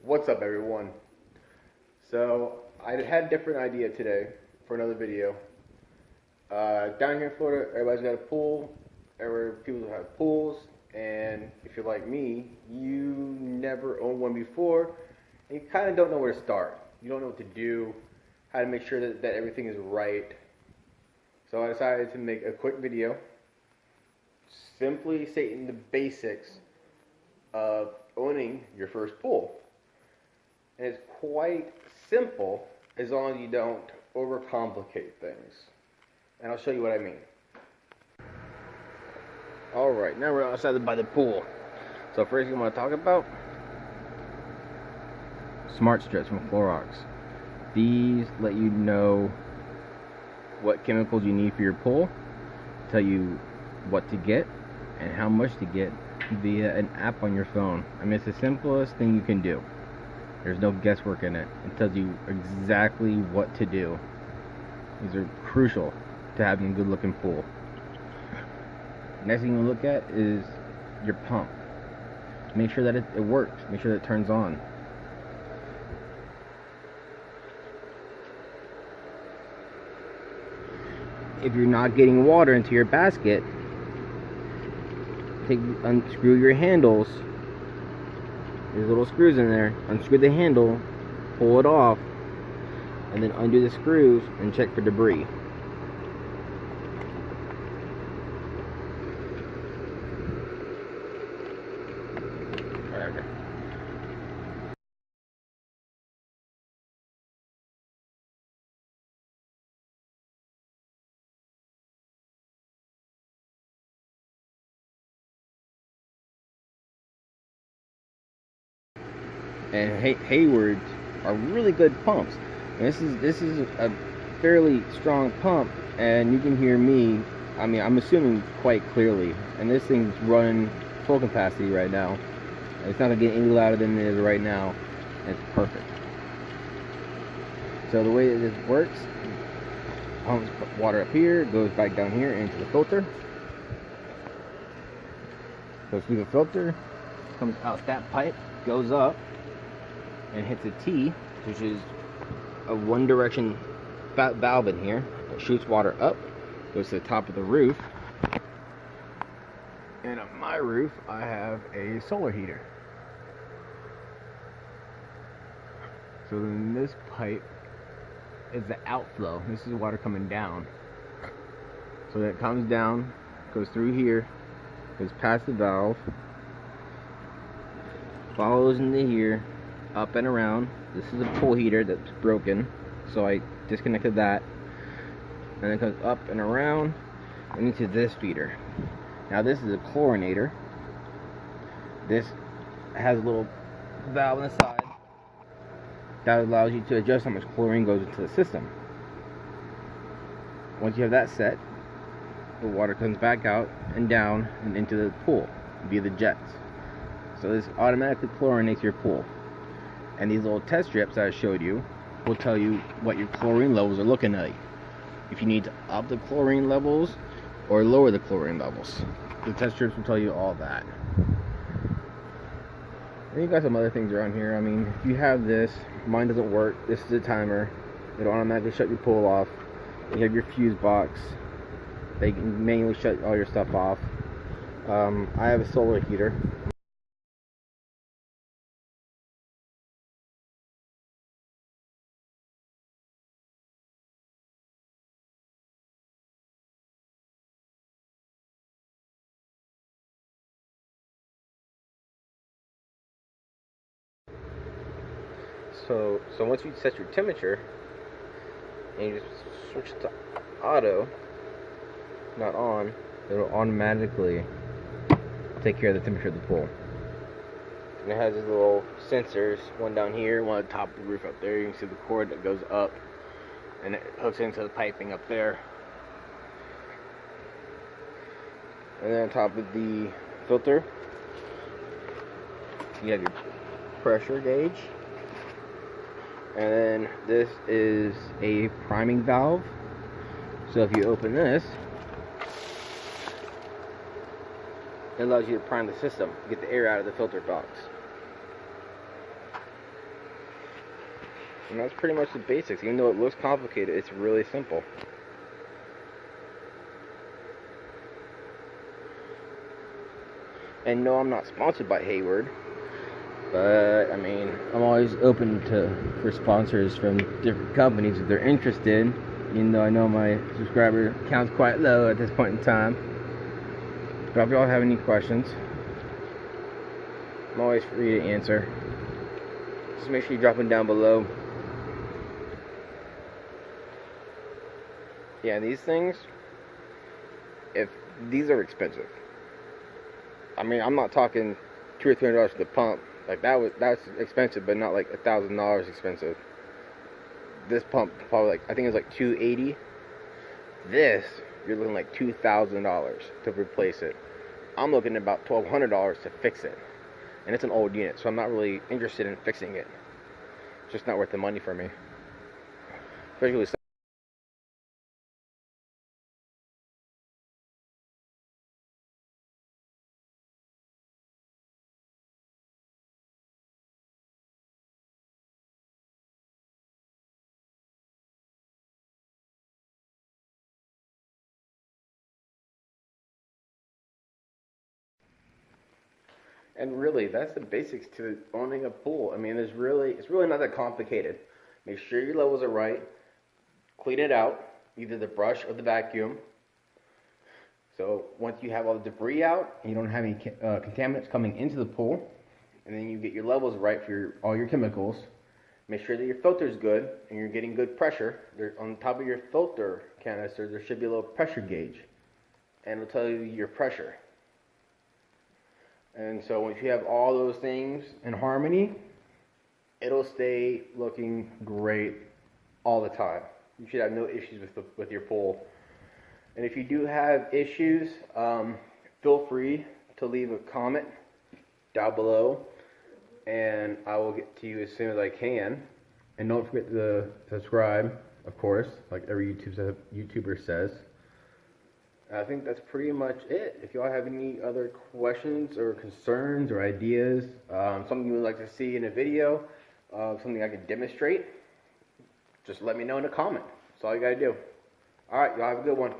What's up, everyone? So I had a different idea today for another video. Down here in Florida, everybody's got a pool. People have pools, and if you're like me, you never owned one before, and you kind of don't know where to start. You don't know what to do, how to make sure that everything is right. So I decided to make a quick video, simply stating the basics of owning your first pool. And it's quite simple as long as you don't overcomplicate things. And I'll show you what I mean. Alright, now we're outside by the pool. So first thing I want to talk about, Smart Strips from Clorox. These let you know what chemicals you need for your pool, tell you what to get and how much to get via an app on your phone. I mean, it's the simplest thing you can do. There's no guesswork in it. It tells you exactly what to do. These are crucial to having a good looking pool. Next thing you look at is your pump. Make sure that it works. Make sure that it turns on. If you're not getting water into your basket, unscrew your handles. There's little screws in there. Unscrew the handle, pull it off, and then undo the screws and check for debris. Okay. And Haywards are really good pumps. And this is a fairly strong pump, and you can hear me. I mean, I'm assuming quite clearly. And this thing's running full capacity right now. It's not gonna get any louder than it is right now. It's perfect. So the way that this works, pumps water up here, goes back down here into the filter. Goes through the filter, comes out that pipe, goes up, and hits a T, which is a one direction valve in here that shoots water up, goes to the top of the roof. And on my roof I have a solar heater. So then this pipe is the outflow. This is water coming down. So that comes down, goes through here, goes past the valve, follows into here, up and around. This is a pool heater that's broken, so I disconnected that, and it comes up and around and into this feeder. Now this is a chlorinator. This has a little valve on the side that allows you to adjust how much chlorine goes into the system. Once you have that set, the water comes back out and down and into the pool via the jets. So this automatically chlorinates your pool. And these little test strips that I showed you will tell you what your chlorine levels are looking like. If you need to up the chlorine levels or lower the chlorine levels. The test strips will tell you all that. And you got some other things around here. I mean, if you have this, mine doesn't work. This is a timer. It'll automatically shut your pool off. You have your fuse box. They can manually shut all your stuff off. I have a solar heater. So once you set your temperature and you just switch to auto, not on, it'll automatically take care of the temperature of the pool. And it has these little sensors, one down here, one at the top of the roof up there. You can see the cord that goes up and it hooks into the piping up there. And then on top of the filter, you have your pressure gauge. And then this is a priming valve. So if you open this, it allows you to prime the system, get the air out of the filter box. And that's pretty much the basics. Even though it looks complicated, it's really simple. And no, I'm not sponsored by Hayward. But, I mean, I'm always open for sponsors from different companies if they're interested. Even though I know my subscriber count's quite low at this point in time. But if y'all have any questions, I'm always free to answer. Just make sure you drop them down below. Yeah, these things, these are expensive. I mean, I'm not talking $200 or $300 for the pump. Like that's expensive, but not like $1,000 expensive. This pump probably I think it's like $280. This you're looking like $2,000 to replace it. I'm looking at about $1,200 to fix it, and it's an old unit, so I'm not really interested in fixing it. It's just not worth the money for me, especially with. And really, that's the basics to owning a pool. I mean, it's really not that complicated. Make sure your levels are right. Clean it out, either the brush or the vacuum. So once you have all the debris out, and you don't have any contaminants coming into the pool, and then you get your levels right for all your chemicals. Make sure that your filter is good and you're getting good pressure. On top of your filter canister, there should be a little pressure gauge, and it'll tell you your pressure. And so once you have all those things in harmony, it'll stay looking great all the time. You should have no issues with your pool. And if you do have issues, feel free to leave a comment down below, and I will get to you as soon as I can. And don't forget to subscribe, of course, like every YouTuber says. I think that's pretty much it. If y'all have any other questions or concerns or ideas, something you would like to see in a video, something I can demonstrate, just let me know in a comment. That's all you gotta do. Alright, y'all have a good one.